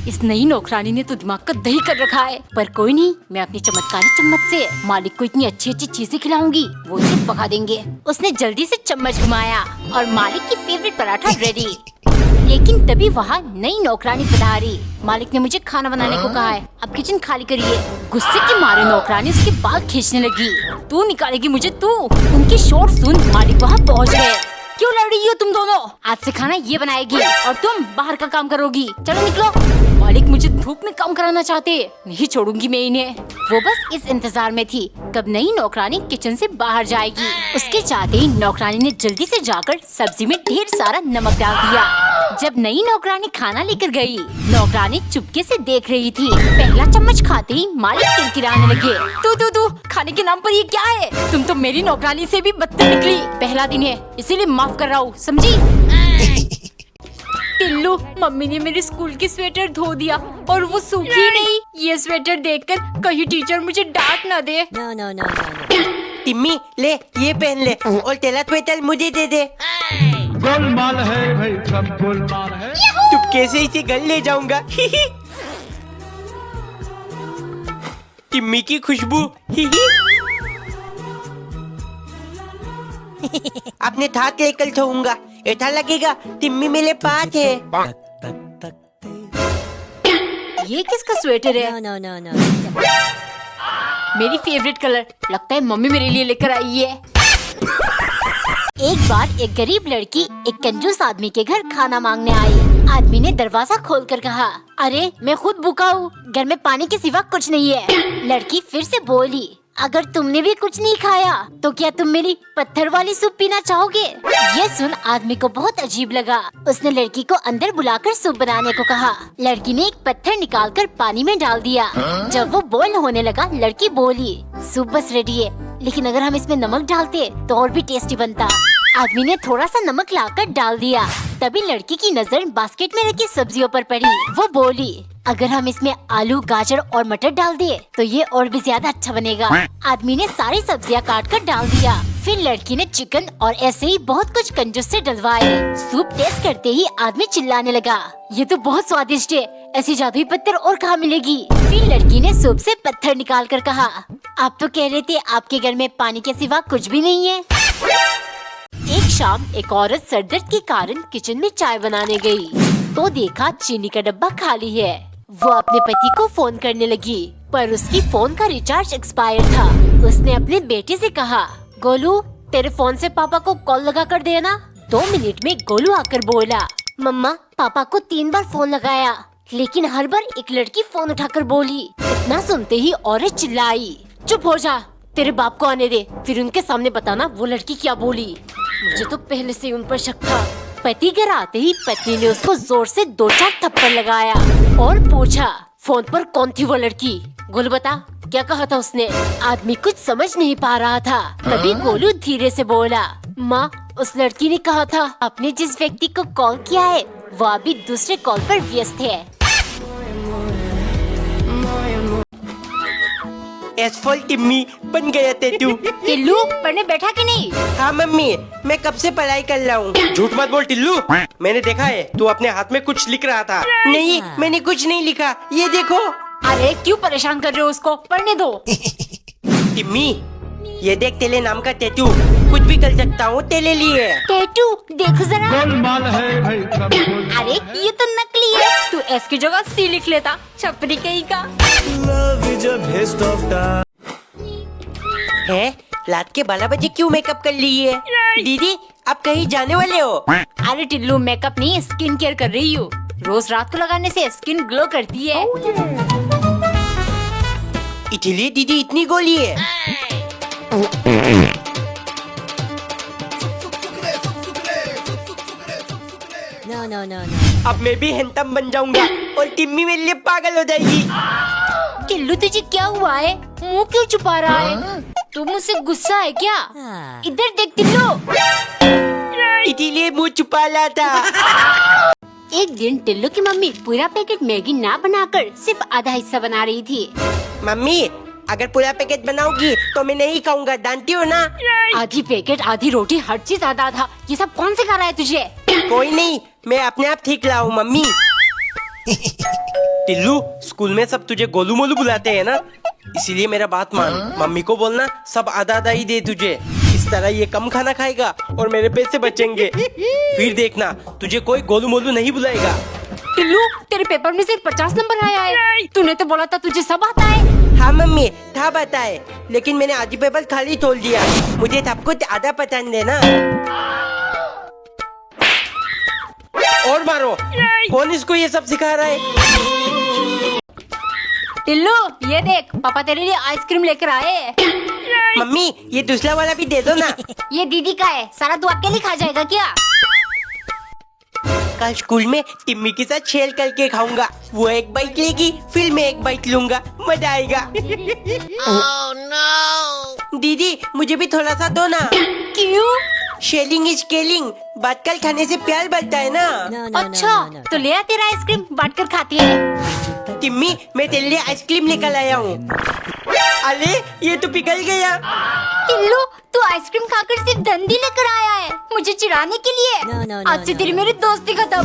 इस नई नौकरानी ने तो दिमाग का दही कर रखा है। पर कोई नहीं, मैं अपनी चमत्कारी चम्मच से मालिक को इतनी अच्छी अच्छी चीजें खिलाऊंगी, वो इसे पका देंगे। उसने जल्दी से चम्मच घुमाया और मालिक की फेवरेट पराठा रेडी। लेकिन तभी वहाँ नई नौकरानी पधारी। मालिक ने मुझे खाना बनाने को कहा है, अब किचन खाली करिए। गुस्से के मारे नौकरानी उसके बाल खींचने लगी। तू निकालेगी मुझे तू। उनकी शोर सुन मालिक वहाँ पहुँच गए। क्यों लड़ रही हो तुम दोनों? आज से खाना ये बनाएगी और तुम बाहर का काम करोगी। चलो निकलो। मालिक मुझे धूप में काम कराना चाहते, नहीं छोड़ूंगी मैं इन्हें। वो बस इस इंतजार में थी कब नई नौकरानी किचन से बाहर जाएगी। उसके चाहते ही नौकरानी ने जल्दी से जाकर सब्जी में ढेर सारा नमक डाल दिया। जब नई नौकरानी खाना लेकर गई, नौकरानी चुपके से देख रही थी। पहला चम्मच खाते ही मालिक किरकिराने लगे। तू खाने के नाम पर ये क्या है? तुम तो मेरी नौकरानी से भी बदतर निकली। पहला दिन है इसीलिए माफ कर रहा हूँ, समझी? टिल्लू, मम्मी ने मेरे स्कूल की स्वेटर धो दिया और वो सूखी नहीं। ये स्वेटर देखकर कहीं टीचर मुझे डांट न दे। No. टिम्मी ले ये पहन ले और तेरा स्वेटर मुझे दे दे। गोलमाल है भाई, सब गोलमाल है। चुपके से इसे घर ले जाऊंगा। टिम्मी की खुशबू। अपने हाथ लेकर सोऊंगा, ऐसा लगेगा टिम्मी मेरे पास है। ये किसका स्वेटर है? No. मेरी फेवरेट कलर। लगता है मम्मी मेरे लिए लेकर आई है। एक बार एक गरीब लड़की एक कंजूस आदमी के घर खाना मांगने आई। आदमी ने दरवाजा खोलकर कहा, अरे मैं खुद भूखा हूँ, घर में पानी के सिवा कुछ नहीं है। लड़की फिर से बोली, अगर तुमने भी कुछ नहीं खाया तो क्या तुम मेरी पत्थर वाली सूप पीना चाहोगे? ये सुन आदमी को बहुत अजीब लगा। उसने लड़की को अंदर बुलाकर सूप बनाने को कहा। लड़की ने एक पत्थर निकालकर पानी में डाल दिया। जब वो बॉईल होने लगा, लड़की बोली, सूप बस रेडी है, लेकिन अगर हम इसमें नमक डालते तो और भी टेस्टी बनता। आदमी ने थोड़ा सा नमक लाकर डाल दिया। तभी लड़की की नजर बास्केट में रखी सब्जियों पर पड़ी। वो बोली, अगर हम इसमें आलू, गाजर और मटर डाल दिए तो ये और भी ज्यादा अच्छा बनेगा। आदमी ने सारी सब्जियां काट कर डाल दिया। फिर लड़की ने चिकन और ऐसे ही बहुत कुछ कंजूस से डलवाए। सूप टेस्ट करते ही आदमी चिल्लाने लगा, ये तो बहुत स्वादिष्ट है, ऐसी जादुई पत्थर और कहाँ मिलेगी? फिर लड़की ने सूप से पत्थर निकाल कर कहा, आप तो कह रहे थे आपके घर में पानी के सिवा कुछ भी नहीं है। एक शाम एक औरत सरदर्द के कारण किचन में चाय बनाने गई तो देखा चीनी का डब्बा खाली है। वो अपने पति को फोन करने लगी, पर उसकी फोन का रिचार्ज एक्सपायर था। उसने अपने बेटे से कहा, गोलू तेरे फोन से पापा को कॉल लगा कर देना। 2 मिनट में गोलू आकर बोला, मम्मा पापा को 3 बार फोन लगाया, लेकिन हर बार एक लड़की फोन उठाकर बोली। इतना सुनते ही औरत चिल्लाई, चुप हो जा, तेरे बाप को आने दे, फिर उनके सामने बताना वो लड़की क्या बोली। मुझे तो पहले से उन पर शक था। पति घर आते ही पत्नी ने उसको जोर से 2-4 थप्पड़ लगाया और पूछा, फोन पर कौन थी वो लड़की? गोलू बता, क्या कहा था उसने? आदमी कुछ समझ नहीं पा रहा था। तभी गोलू धीरे से बोला, माँ उस लड़की ने कहा था आपने जिस व्यक्ति को कॉल किया है वो अभी दूसरे कॉल पर व्यस्त है। एसफॉल टिम्मी बन गया टेटू। टिल्लू पढ़ने बैठा कि नहीं? हाँ मम्मी, मैं कब से पढ़ाई कर रहा हूँ। झूठ मत बोल टिल्लू, मैंने देखा है तू अपने हाथ में कुछ लिख रहा था। नहीं मैंने कुछ नहीं लिखा, ये देखो। अरे क्यों परेशान कर रहे हो उसको, पढ़ने दो। टिम्मी ये देख, तेरे नाम का टैटू, कुछ भी कर सकता हूँ तेरे लिए। टैटू देखो जरा। गोलमाल है भाई, सब गोलमाल। अरे ये तो नकली है, तू एस की जगह सी लिख लेता, छपरी कहीं का। है रात के 12 बजे क्यों मेकअप कर ली है? दीदी आप कहीं जाने वाले हो? अरे टिल्लू मेकअप नहीं, स्किन केयर कर रही हूँ। रोज रात को लगाने से स्किन ग्लो करती है। इसलिए दीदी इतनी गोली है। No. अब मैं भी हैंडसम बन जाऊंगा और टिम्मी मेरे लिए पागल हो जाएगी। टिल्लू तुझे क्या हुआ है, मुंह क्यों छुपा रहा है? तू मुझसे गुस्सा है क्या? इधर देख टिल्लू। इसीलिए मुंह छुपा रहा था। एक दिन टिल्लू की मम्मी पूरा पैकेट मैगी ना बनाकर सिर्फ आधा हिस्सा बना रही थी। मम्मी अगर पूरा पैकेट बनाओगी तो मैं नहीं खाऊंगा, जानती हो ना। आधी पैकेट आधी रोटी हर चीज आधा आधा, ये सब कौन सिखा रहा है तुझे? कोई नहीं, मैं अपने आप ठीक लाऊं मम्मी। टिल्लू, स्कूल में सब तुझे गोलू मोलू बुलाते हैं ना, इसीलिए मेरा बात मान, मम्मी को बोलना सब आधा आधा ही दे तुझे। इस तरह ये कम खाना खाएगा और मेरे पैसे बचेंगे। फिर देखना तुझे कोई गोलू मोलू नहीं बुलाएगा। टिल्लू, तेरे पेपर में सिर्फ 50 नंबर आया है। तूने तो बोला था तुझे सब आता है। हाँ मम्मी, था पता है, लेकिन मैंने आधी पेपर खाली तोड़ दिया। मुझे सब कुछ आधा पसंद है ना। और मारो, कौन इसको ये सब सिखा रहा है? टिल्लू, ये देख, पापा तेरे लिए आइसक्रीम लेकर आए। मम्मी, ये दूसरा वाला भी दे दो ना। ये दीदी का है, सारा तू अकेले खा जाएगा क्या? कल स्कूल में टिम्मी के साथ शेयर करके खाऊंगा। वो एक बाइट लेगी, फिर मैं एक बाइट लूंगा, मजा आएगा। दीदी, मुझे भी थोड़ा सा दो ना। क्यों? शेयरिंग इज केयरिंग, बात कर खाने से प्यार बढ़ता है ना। अच्छा, तो ले आ तेरा आइसक्रीम, बांट कर खाते हैं। टिम्मी, मैं तेरे लिए आइसक्रीम लेकर आया हूँ। अरे, ये तो पिघल गया। टिल्लू, तू आइसक्रीम खाकर सिर्फ दंडी लेकर आया है, मुझे चिढ़ाने के लिए। आज से तेरी मेरी दोस्ती खत्म।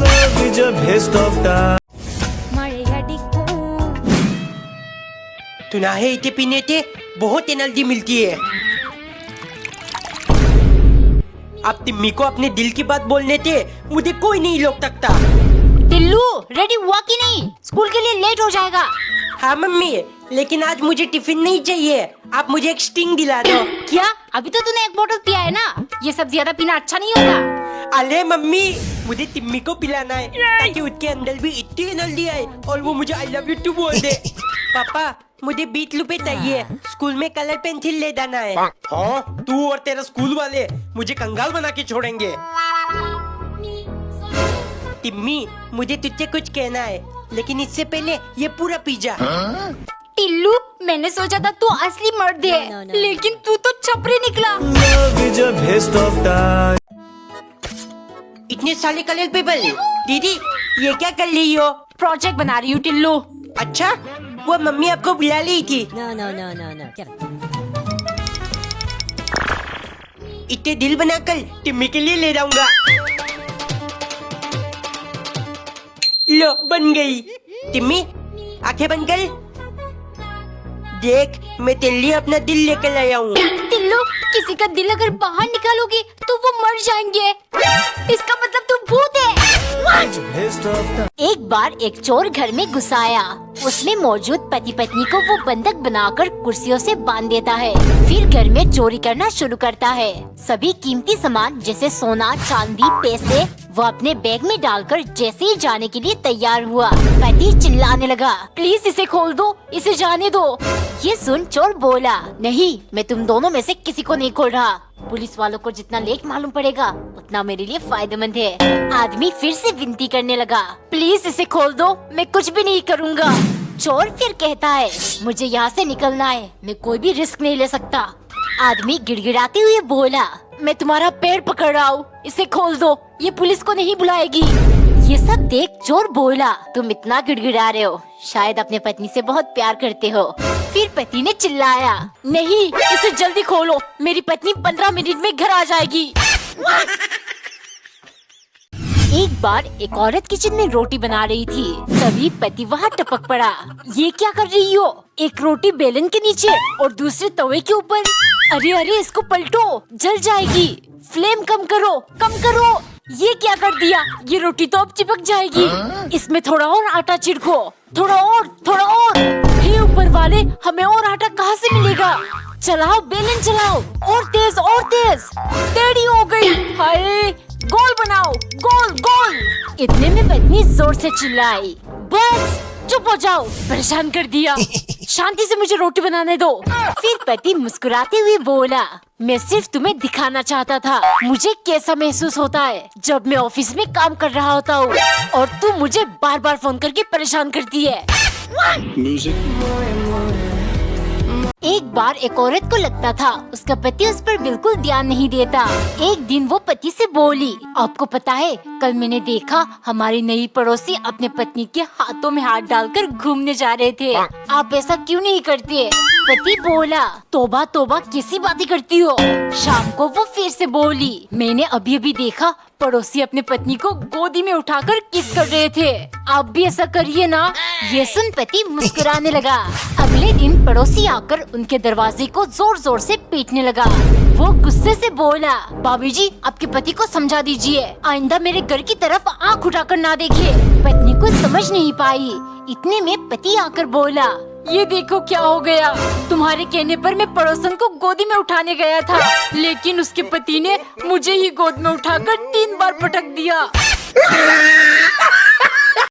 तुनाहे इतने पीने से बहुत एनर्जी मिलती है। अब टिम्मी को अपने दिल की बात बोलने से मुझे कोई नहीं रोक सकता। टिल्लू, रेडी हुआ कि नहीं? स्कूल के लिए लेट हो जाएगा। हाँ मम्मी, लेकिन आज मुझे टिफिन नहीं चाहिए, आप मुझे एक स्टिंग दिला दो। क्या? अभी तो तूने एक बोतल पिया है ना, ये सब ज्यादा पीना अच्छा नहीं होगा। अरे मम्मी, मुझे टिम्मी को पिलाना है ताकि उसके अंदर भी इतनी एनर्जी आए और वो मुझे आई लव यू टू बोल दे। पापा, मुझे 20 रुपए चाहिए, स्कूल में कलर पेंसिल ले जाना है। हाँ, तू और तेरा स्कूल वाले मुझे कंगाल बना के छोड़ेंगे। टिम्मी, मुझे तुझसे कुछ कहना है, लेकिन इससे पहले ये पूरा पिज्जा। टिल्लू, मैंने सोचा था तू असली मर्द है, लेकिन तू तो छपरी निकला। इतने सारे कलर पेपर। दीदी, ये क्या कर रही हो? प्रोजेक्ट बना रही हूँ टिल्लू। अच्छा, वो मम्मी आपको बुला रही थी। इतने दिल बनाकर टिम्मी के लिए ले जाऊंगा। लो, बन गई। टिम्मी, आंखें बंद कर। देख, मैं तेरे लिए अपना दिल लेकर आया हूँ। टिल्लू, किसी का दिल अगर बाहर निकालोगी तो वो मर जाएंगे। इसका मतलब तू भूत है। एक बार एक चोर घर में घुस आया। उसमें मौजूद पति पत्नी को वो बंधक बनाकर कुर्सियों से बांध देता है। फिर घर में चोरी करना शुरू करता है। सभी कीमती सामान जैसे सोना, चांदी, पैसे वो अपने बैग में डालकर जैसे ही जाने के लिए तैयार हुआ, पति चिल्लाने लगा, प्लीज इसे खोल दो, इसे जाने दो। ये सुन चोर बोला, नहीं, मैं तुम दोनों में से किसी को नहीं खोल रहा। पुलिस वालों को जितना लेट मालूम पड़ेगा उतना मेरे लिए फायदेमंद है। आदमी फिर से विनती करने लगा, प्लीज इसे खोल दो, मैं कुछ भी नहीं करूँगा। चोर फिर कहता है, मुझे यहाँ से निकलना है, मैं कोई भी रिस्क नहीं ले सकता। आदमी गिड़गिड़ाते हुए बोला, मैं तुम्हारा पैर पकड़ रहा हूँ, इसे खोल दो, ये पुलिस को नहीं बुलाएगी। ये सब देख चोर बोला, तुम इतना गिड़गिड़ा रहे हो, शायद अपने पत्नी से बहुत प्यार करते हो। फिर पति ने चिल्लाया, नहीं, इसे जल्दी खोलो, मेरी पत्नी 15 मिनट में घर आ जाएगी। एक बार एक औरत किचन में रोटी बना रही थी, तभी पति वहाँ टपक पड़ा। ये क्या कर रही हो? एक रोटी बेलन के नीचे और दूसरे तवे के ऊपर। अरे अरे, इसको पलटो, जल जाएगी। फ्लेम कम करो, कम करो। ये क्या कर दिया? ये रोटी तो अब चिपक जाएगी। इसमें थोड़ा और आटा छिड़को, थोड़ा और, थोड़ा और। हे ऊपर वाले, हमें और आटा कहाँ से मिलेगा? चलाओ, बेलन चलाओ, और तेज और तेज। टेढ़ी हो गई। हाय, गोल बनाओ, गोल गोल। इतने में पत्नी जोर से चिल्लाई, बस चुप हो जाओ, परेशान कर दिया, शांति से मुझे रोटी बनाने दो। फिर पति मुस्कुराते हुए बोला, मैं सिर्फ तुम्हें दिखाना चाहता था मुझे कैसा महसूस होता है जब मैं ऑफिस में काम कर रहा होता हूँ और तू मुझे बार बार फोन करके परेशान करती है। एक बार एक औरत को लगता था उसका पति उस पर बिल्कुल ध्यान नहीं देता। एक दिन वो पति से बोली, आपको पता है, कल मैंने देखा हमारी नई पड़ोसी अपने पत्नी के हाथों में हाथ डालकर घूमने जा रहे थे। आप ऐसा क्यों नहीं करते? पति बोला, तोबा तोबा, कैसी बातें करती हो? शाम को वो फिर से बोली, मैंने अभी अभी देखा पड़ोसी अपनी पत्नी को गोदी में उठाकर किस कर रहे थे। आप भी ऐसा करिए ना। ये सुन पति मुस्कुराने लगा। अगले दिन पड़ोसी आकर उनके दरवाजे को जोर जोर से पीटने लगा। वो गुस्से से बोला, भाभी जी आपके पति को समझा दीजिए, आइंदा मेरे घर की तरफ आंख उठाकर ना देखे। पत्नी को समझ नहीं पाई। इतने में पति आकर बोला, ये देखो क्या हो गया। तुम्हारे कहने पर मैं पड़ोसन को गोदी में उठाने गया था, लेकिन उसके पति ने मुझे ही गोद में उठाकर 3 बार पटक दिया।